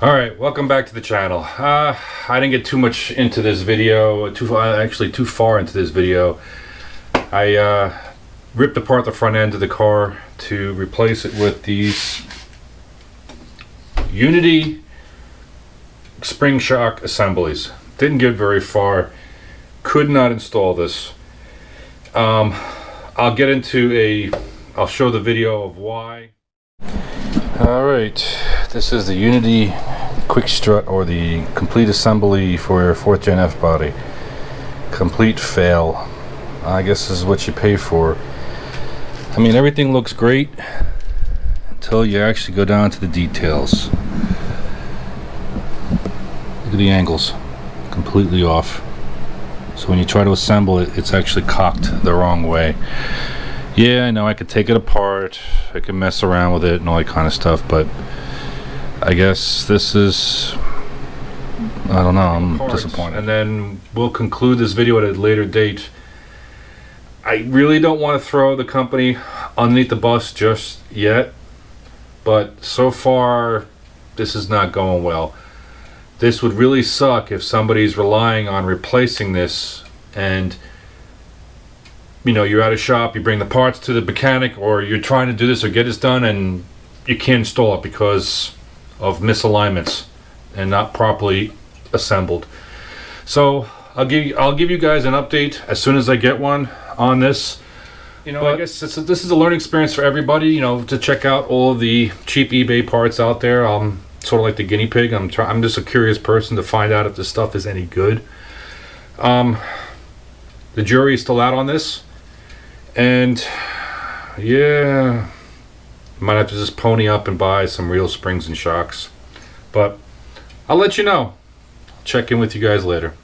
Alright, welcome back to the channel. I didn't get too much into this video, actually too far into this video. I ripped apart the front end of the car to replace it with these Unity spring shock assemblies. Didn't get very far, could not install this. I'll show the video of why. Alright, this is the Unity quick strut, or the complete assembly for your 4th gen F body. Complete fail. I guess this is what you pay for. I mean, everything looks great until you actually go down to the details. Look at the angles, completely off. So when you try to assemble it, it's actually cocked the wrong way. Yeah, I know I could take it apart, I could mess around with it and all that kind of stuff, but I guess this is, I don't know, I'm disappointed. And then we'll conclude this video at a later date. I really don't want to throw the company underneath the bus just yet, but so far this is not going well. This would really suck if somebody's relying on replacing this and, you know, you're at a shop, you bring the parts to the mechanic, or you're trying to do this or get this done and you can't install it because of misalignments and not properly assembled. So I'll give you guys an update as soon as I get one on this. You know, but I guess this is a learning experience for everybody, you know, to check out all the cheap eBay parts out there. Sort of like the guinea pig. I'm just a curious person to find out if this stuff is any good. The jury is still out on this, and yeah, might have to just pony up and buy some real springs and shocks, but I'll let you know. Check in with you guys later.